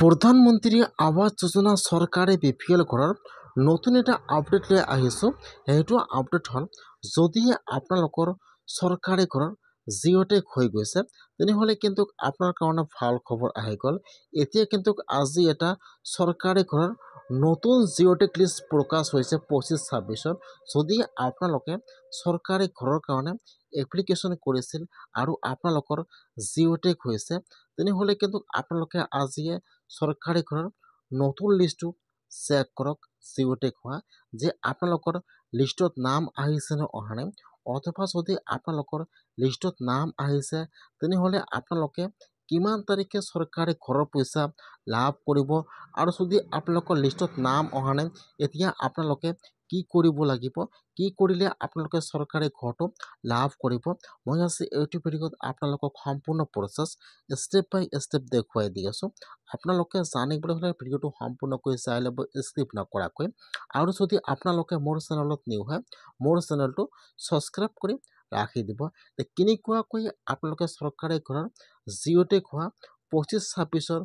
প্ৰধানমন্ত্ৰী আৱাস যোজনা চৰকাৰে BPL ঘৰৰ নতুন এটা আপডেট লৈ আহিছোঁ। সেইটো আপডেট হ'ল যদি আপোনালোকৰ চৰকাৰী ঘৰৰ জিঅ'টেক হৈ গৈছে তেনেহ'লে কিন্তু আপোনাৰ কাৰণে ভাল খবৰ আহি গ'ল। এতিয়া কিন্তু আজি এটা চৰকাৰী ঘৰৰ নতুন জিঅ'টেক লিষ্ট প্ৰকাশ হৈছে 25-26। যদি আপোনালোকে চৰকাৰী ঘৰৰ কাৰণে এপ্লিকেশ্যন কৰিছিল আৰু আপোনালোকৰ জিঅ'টেক হৈছে তেনেহ'লে কিন্তু আপোনালোকে আজিয়ে চৰকাৰী ঘৰৰ নতুন লিষ্টটো চেক কৰক। জিঅ'টেক হোৱা যে আপোনালোকৰ লিষ্টত নাম আহিছে নে অহা নাই, অথবা যদি আপোনালোকৰ লিষ্টত নাম আহিছে তেনেহ'লে আপোনালোকে কিমান তাৰিখে চৰকাৰী ঘৰৰ পইচা লাভ কৰিব, আৰু যদি আপোনালোকৰ লিষ্টত নাম অহা নাই এতিয়া আপোনালোকে কি কৰিব লাগিব, কি কৰিলে আপোনালোকে চৰকাৰী ঘৰটো লাভ কৰিব। মই আজি এইটো ভিডিঅ'ত আপোনালোকক সম্পূৰ্ণ প্ৰচেছ ষ্টেপ বাই ষ্টেপ দেখুৱাই দি আছোঁ। আপোনালোকে জানিবলৈ হ'লে ভিডিঅ'টো সম্পূৰ্ণকৈ চাই ল'ব স্কিপ নকৰাকৈ। আৰু যদি আপোনালোকে মোৰ চেনেলত নিউ হয় মোৰ চেনেলটো ছাবস্ক্ৰাইব কৰি ৰাখি দিব। কেনেকুৱাকৈ আপোনালোকে চৰকাৰী ঘৰৰ জিঅ'টেক হোৱা 25-26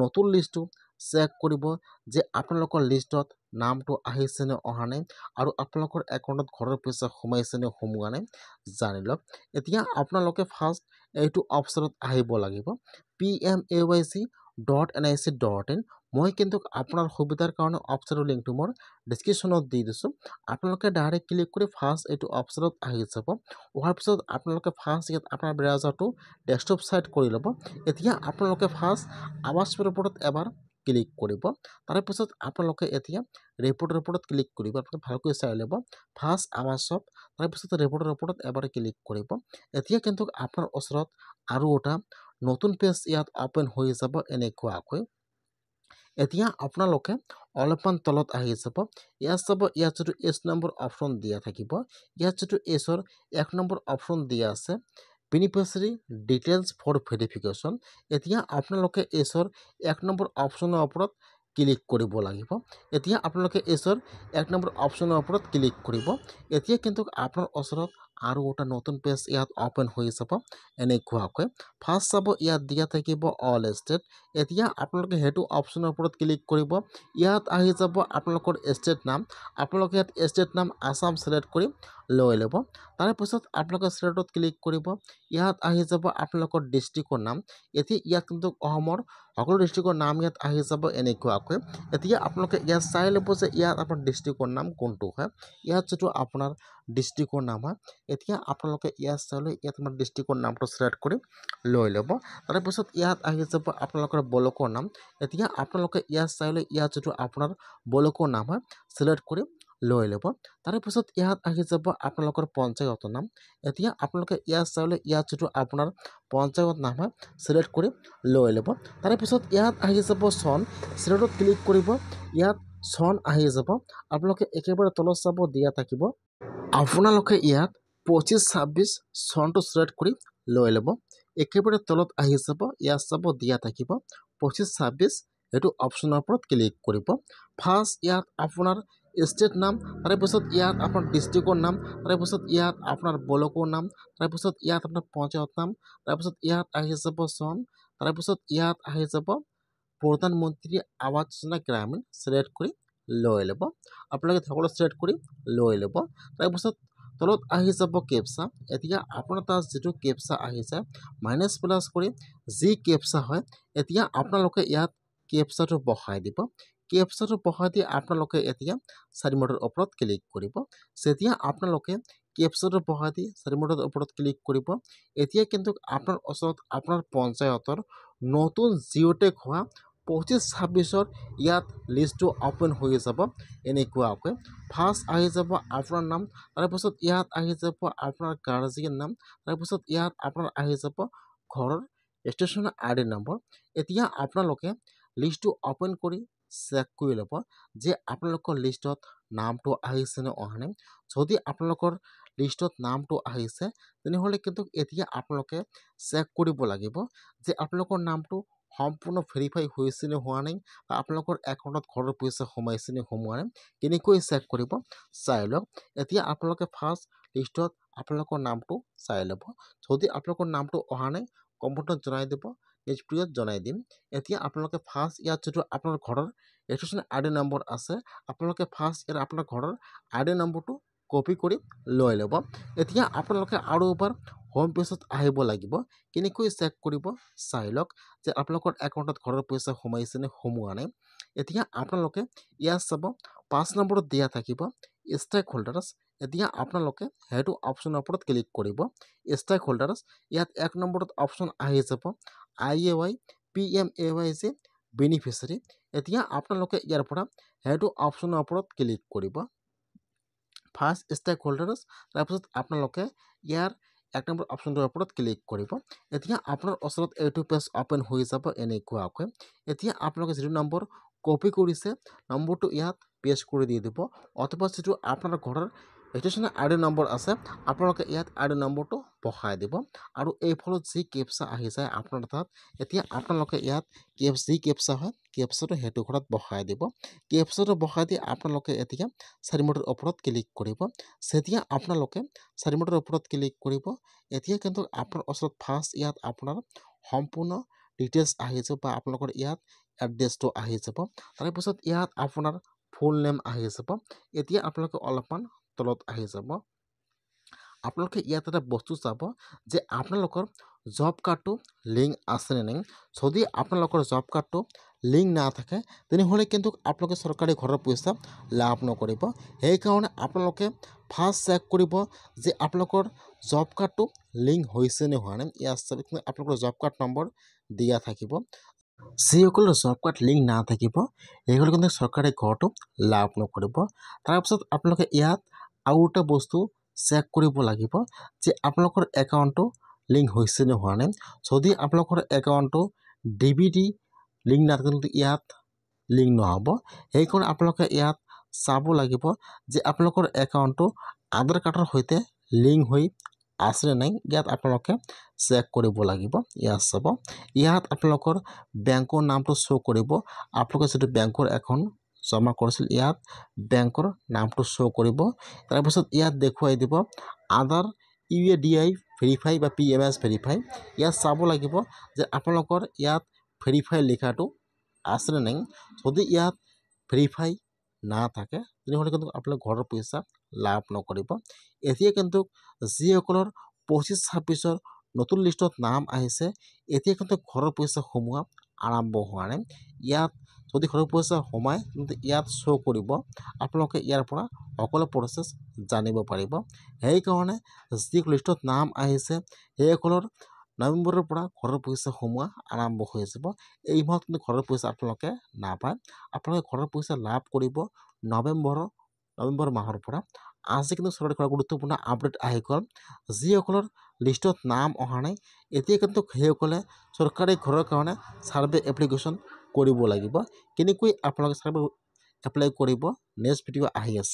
নতুন লিষ্টটো চেক কৰিব যে আপোনালোকৰ লিষ্টত নামটো আহিছে নে অহা নাই, আৰু আপোনালোকৰ একাউণ্টত ঘৰৰ পইচা সোমাইছে নে সোমোৱা নাই জানি লওক। এতিয়া আপোনালোকে ফাৰ্ষ্ট এইটো অপশ্যনত আহিব লাগিব PMAYG.nic.in। মই কিন্তু আপোনাৰ সুবিধাৰ কাৰণে অপশ্যনৰ লিংকটো মোৰ ডিছক্ৰিপশ্যনত দি দিছোঁ। আপোনালোকে ডাইৰেক্ট ক্লিক কৰি ফাৰ্ষ্ট এইটো অপশ্যনত আহি যাব। অহাৰ পিছত আপোনালোকে ফাৰ্ষ্ট ইয়াত আপোনাৰ ব্ৰাউজাৰটো ডেস্কটপ ছাইড কৰি ল'ব। এতিয়া আপোনালোকে ফাৰ্ষ্ট আৱাস ৰিপৰ্টত এবাৰ ক্লিক কৰিব। তাৰপিছত আপোনালোকে এতিয়া ৰিপৰ্টৰ ওপৰত ক্লিক কৰিব। আপোনালোকে ভালকৈ চাই ল'ব ফাৰ্ষ্ট আৱাসত, তাৰপিছত ৰিপৰ্টৰ ওপৰত এবাৰ ক্লিক কৰিব। এতিয়া কিন্তু আপোনাৰ ওচৰত আৰু এটা নতুন পেজ ইয়াত অপেন হৈ যাব এনেকুৱাকৈ। এতিয়া আপোনালোকে অলপমান তলত আহি যাব, ইয়াত চাব ইয়াত যিটো এছ নম্বৰ অপশ্যন দিয়া থাকিব, ইয়াত যিটো এছৰ 1 নম্বৰ অপশ্যন দিয়া আছে বেনিফিচিয়াৰী ডিটেইলছ ফৰ ভেৰিফিকেশ্যন। এতিয়া আপোনালোকে এছৰ 1 নম্বৰ অপশ্যনৰ ওপৰত ক্লিক কৰিব লাগিব। এতিয়া আপোনালোকে এছৰ 1 নম্বৰ অপশ্যনৰ ওপৰত ক্লিক কৰিব। এতিয়া কিন্তু আপোনাৰ ওচৰত আৰু এটা নতুন পেজ ইয়াত অপেন হৈ যাব এনেকুৱাকৈ। ফাৰ্ষ্ট চাব ইয়াত দিয়া থাকিব অল ষ্টেট। এতিয়া আপোনালোকে সেইটো অপশ্যনৰ ওপৰত ক্লিক কৰিব। ইয়াত আহি যাব আপোনালোকৰ ষ্টেট নাম। আপোনালোকে ইয়াত ষ্টেট নাম আছাম ছিলেক্ট কৰি লৈ ল'ব। তাৰপিছত আপোনালোকে ষ্টেটত ক্লিক কৰিব। ইয়াত আহি যাব আপোনালোকৰ ডিষ্ট্ৰিক্টৰ নাম। এতিয়া ইয়াত কিন্তু অসমৰ সকলো ডিষ্ট্ৰিক্টৰ নাম ইয়াত আহি যাব এনেকুৱাকৈ। এতিয়া আপোনালোকে ইয়াত চাই ল'ব যে ইয়াত আপোনাৰ ডিষ্ট্ৰিক্টৰ নাম কোনটো হয়। ইয়াত যিটো আপোনাৰ ডিষ্ট্ৰিক্টৰ নাম হয়, এতিয়া আপোনালোকে ইয়াত চাই লৈ ইয়াত আমাৰ ডিষ্ট্ৰিক্টৰ নামটো ছিলেক্ট কৰি লৈ ল'ব। তাৰপিছত ইয়াত আহি যাব আপোনালোকৰ ব্লকৰ নাম। এতিয়া আপোনালোকে ইয়াত চাই লৈ ইয়াত যিটো আপোনাৰ ব্লকৰ নাম হয় ছিলেক্ট কৰি লৈ ল'ব। তাৰপিছত ইয়াত আহি যাব আপোনালোকৰ পঞ্চায়তৰ নাম। এতিয়া আপোনালোকে ইয়াত চাই লৈ ইয়াত যিটো আপোনাৰ পঞ্চায়ত নাম হয় ছিলেক্ট কৰি লৈ ল'ব। তাৰপিছত ইয়াত আহি যাব চন, ছিলেক্টত ক্লিক কৰিব। ইয়াত চন আহি যাব। আপোনালোকে একেবাৰে তলত চাব দিয়া থাকিব আপোনালোকে ইয়াত 25-26 চনটো ছিলেক্ট কৰি লৈ ল'ব। একেবাৰে তলত আহি যাব, ইয়াত চাব দিয়া থাকিব 25-26 সেইটো অপশ্যনৰ ওপৰত ক্লিক কৰিব। ফাৰ্ষ্ট ইয়াত আপোনাৰ ষ্টেট নাম, তাৰপিছত ইয়াত আপোনাৰ ডিষ্ট্ৰিক্টৰ নাম, তাৰপিছত ইয়াত আপোনাৰ ব্লকৰ নাম, তাৰপিছত ইয়াত আপোনাৰ পঞ্চায়ত নাম, তাৰপিছত ইয়াত আহি যাব চন, তাৰপিছত ইয়াত আহি যাব প্ৰধানমন্ত্ৰী আৱাস যোজনা গ্ৰামীণ ছিলেক্ট কৰি লৈ ল'ব। আপোনালোকে সকলো ছিলেক্ট কৰি লৈ ল'ব। তাৰপিছত তলত আহি যাব কেপচা। এতিয়া আপোনাৰ তাত যিটো কেপচা আহিছে মাইনাছ প্লাছ কৰি যি কেপচা হয়, এতিয়া আপোনালোকে ইয়াত কেপচাটো বহাই দিব। কেপচাটো বহাই দি আপোনালোকে এতিয়া চাৰিমুঠৰ ওপৰত ক্লিক কৰিব। যেতিয়া আপোনালোকে কেপচাটো বহাই দি চাৰিমুঠৰ ওপৰত ক্লিক কৰিব, এতিয়া কিন্তু আপোনাৰ ওচৰত আপোনাৰ পঞ্চায়তৰ নতুন জিঅ'টেক হোৱা 25-26 ইয়াত লিষ্টটো অপেন হৈ যাব এনেকুৱাকৈ। ফাৰ্ষ্ট আহি যাব আপোনাৰ নাম, তাৰপিছত ইয়াত আহি যাব আপোনাৰ গাৰ্জিয়ান নাম, তাৰপিছত ইয়াত আপোনাৰ আহি যাব ঘৰৰ ৰেজিষ্ট্ৰেশ্যন ID নম্বৰ। এতিয়া আপোনালোকে লিষ্টটো অপেন কৰি চেক কৰি ল'ব যে আপোনালোকৰ লিষ্টত নামটো আহিছে নে অহা নাই। যদি আপোনালোকৰ লিষ্টত নামটো আহিছে তেনেহ'লে কিন্তু এতিয়া আপোনালোকে চেক কৰিব লাগিব যে আপোনালোকৰ নামটো সম্পূৰ্ণ ভেৰিফাই হৈছে নে হোৱা নাই, বা আপোনালোকৰ একাউণ্টত ঘৰৰ পইচা সোমাইছে নে সোমোৱা নাই। কেনেকৈ চেক কৰিব চাই লওক। এতিয়া আপোনালোকে ফাৰ্ষ্ট লিষ্টত আপোনালোকৰ নামটো চাই ল'ব। যদি আপোনালোকৰ নামটো অহা নাই কমেণ্টত জনাই দিব, নেক্সট ভিডিঅ'ত জনাই দিম। এতিয়া আপোনালোকে ফাৰ্ষ্ট ইয়াত যিটো আপোনাৰ ঘৰৰ ৰেজিষ্ট্ৰেশ্যন ID নম্বৰ আছে আপোনালোকে ফাৰ্ষ্ট ইয়াত আপোনাৰ ঘৰৰ ID নম্বৰটো কপি কৰি লৈ ল'ব। এতিয়া আপোনালোকে আৰু এবাৰ হোম পেজত আহিব লাগিব। কেনেকৈ চেক কৰিব চাই লওক যে আপোনালোকৰ একাউণ্টত ঘৰৰ পইচা সোমাইছে নে সোমোৱা নাই। এতিয়া আপোনালোকে ইয়াত চাব 5 নম্বৰত দিয়া থাকিব ষ্টেক হোল্ডাৰ্ছ। এতিয়া আপোনালোকে সেইটো অপশ্যনৰ ওপৰত ক্লিক কৰিব। ষ্টেক হোল্ডাৰ্ছ ইয়াত 1 নম্বৰত অপশ্যন আহি যাব IAY PMAYJ বেনিফিচিয়াৰী। এতিয়া আপোনালোকে ইয়াৰ পৰা সেইটো অপশ্যনৰ ওপৰত ক্লিক কৰিব। ফাৰ্ষ্ট ষ্টেক হোল্ডাৰ্ছ তাৰপিছত আপোনালোকে ইয়াৰ 1 নম্বৰ অপশ্যনটোৰ ওপৰত ক্লিক কৰিব। এতিয়া আপোনাৰ ওচৰত এইটো পেজ অপেন হৈ যাব এনেকুৱাকৈ। এতিয়া আপোনালোকে যিটো নম্বৰ কপি কৰিছে নম্বৰটো ইয়াত পেষ্ট কৰি দি দিব, অথবা যিটো আপোনাৰ ঘৰৰ ৰেজিষ্ট্ৰেশ্যন ID নম্বৰ আছে আপোনালোকে ইয়াত ID নম্বৰটো বহাই দিব আৰু এই ফলত যি কেপচা আহি যায় আপোনাৰ তাত এতিয়া আপোনালোকে ইয়াত যি কেপচা হয় কেপচাটো সেইটো ঘৰত বহাই দিব। কেপচাটো বহাই দি আপোনালোকে এতিয়া চাৰিমুঠৰ ওপৰত ক্লিক কৰিব। যেতিয়া আপোনালোকে চাৰিমুঠৰ ওপৰত ক্লিক কৰিব এতিয়া কিন্তু আপোনাৰ ওচৰত ফাৰ্ষ্ট ইয়াত আপোনাৰ সম্পূৰ্ণ ডিটেইলছ আহি যাব বা আপোনালোকৰ ইয়াত এড্ৰেছটো আহি যাব। তাৰপিছত ইয়াত আপোনাৰ ফুল নেম আহি যাব। এতিয়া আপোনালোকে অলপমান তলত আহি যাব। আপোনালোকে ইয়াত এটা বস্তু চাব যে আপোনালোকৰ জব কাৰ্ডটো লিংক আছে নে নাই। যদি আপোনালোকৰ জব কাৰ্ডটো লিংক নাথাকে তেনেহ'লে কিন্তু আপোনালোকে চৰকাৰী ঘৰৰ পইচা লাভ নকৰিব। সেইকাৰণে আপোনালোকে ফাৰ্ষ্ট চেক কৰিব যে আপোনালোকৰ জব কাৰ্ডটো লিংক হৈছে নে হোৱা নাই। ইয়াত আপোনালোকৰ জব কাৰ্ড নম্বৰ দিয়া থাকিব। যিসকলৰ জব কাৰ্ড লিংক নাথাকিব সেইসকলে কিন্তু চৰকাৰী ঘৰটো লাভ নকৰিব। তাৰপিছত আপোনালোকে ইয়াত আৰু এটা বস্তু চেক কৰিব লাগিব যে আপোনালোকৰ একাউণ্টটো লিংক হৈছে নে হোৱা নাই। যদি আপোনালোকৰ একাউণ্টটো DVD লিংক নাথাকে কিন্তু ইয়াত লিংক নহ'ব। সেইকাৰণে আপোনালোকে ইয়াত চাব লাগিব যে আপোনালোকৰ একাউণ্টটো আধাৰ কাৰ্ডৰ সৈতে লিংক হৈ আছে নে নাই। ইয়াত আপোনালোকে চেক কৰিব লাগিব। ইয়াত চাব ইয়াত আপোনালোকৰ বেংকৰ নামটো শ্ব' কৰিব। আপোনালোকে যিটো বেংকৰ একাউণ্ট জমা কৰিছিল ইয়াত বেংকৰ নামটো শ্ব' কৰিব। তাৰপিছত ইয়াত দেখুৱাই দিব আধাৰ UIDAI ভেৰিফাই বা PMS ভেৰিফাই। ইয়াত চাব লাগিব যে আপোনালোকৰ ইয়াত ভেৰিফাই লিখাটো আছে নে নাই। যদি ইয়াত ভেৰিফাই নাথাকে তেনেহ'লে কিন্তু আপোনালোকে ঘৰৰ পইচা লাভ নকৰিব। এতিয়া কিন্তু যিসকলৰ 25-26 নতুন লিষ্টত নাম আহিছে এতিয়া কিন্তু ঘৰৰ পইচা সোমোৱা আৰম্ভ হোৱা নাই। ইয়াত যদি ঘৰৰ পইচা সোমায় কিন্তু ইয়াত শ্ব' কৰিব। আপোনালোকে ইয়াৰ পৰা সকলো প্ৰচেছ জানিব পাৰিব। সেইকাৰণে যি লিষ্টত নাম আহিছে সেইসকলৰ নৱেম্বৰৰ পৰা ঘৰৰ পইচা সোমোৱা আৰম্ভ হৈ যাব। এই মাহত কিন্তু ঘৰৰ পইচা আপোনালোকে নাপায়। আপোনালোকে ঘৰৰ পইচা লাভ কৰিব নৱেম্বৰ মাহৰ পৰা। আজি কিন্তু চৰকাৰী ঘৰৰ গুৰুত্বপূৰ্ণ আপডেট আহি গ'ল। যিসকলৰ লিষ্টত নাম অহা নাই এতিয়া কিন্তু সেইসকলে চৰকাৰী ঘৰৰ কাৰণে ছাৰ্ভে এপ্লিকেশ্যন কৰিব লাগিব। কেনেকৈ আপোনালোকে ছাৰ্ভে এপ্লাই কৰিব নেক্সট ভিডিঅ' আহি আছে।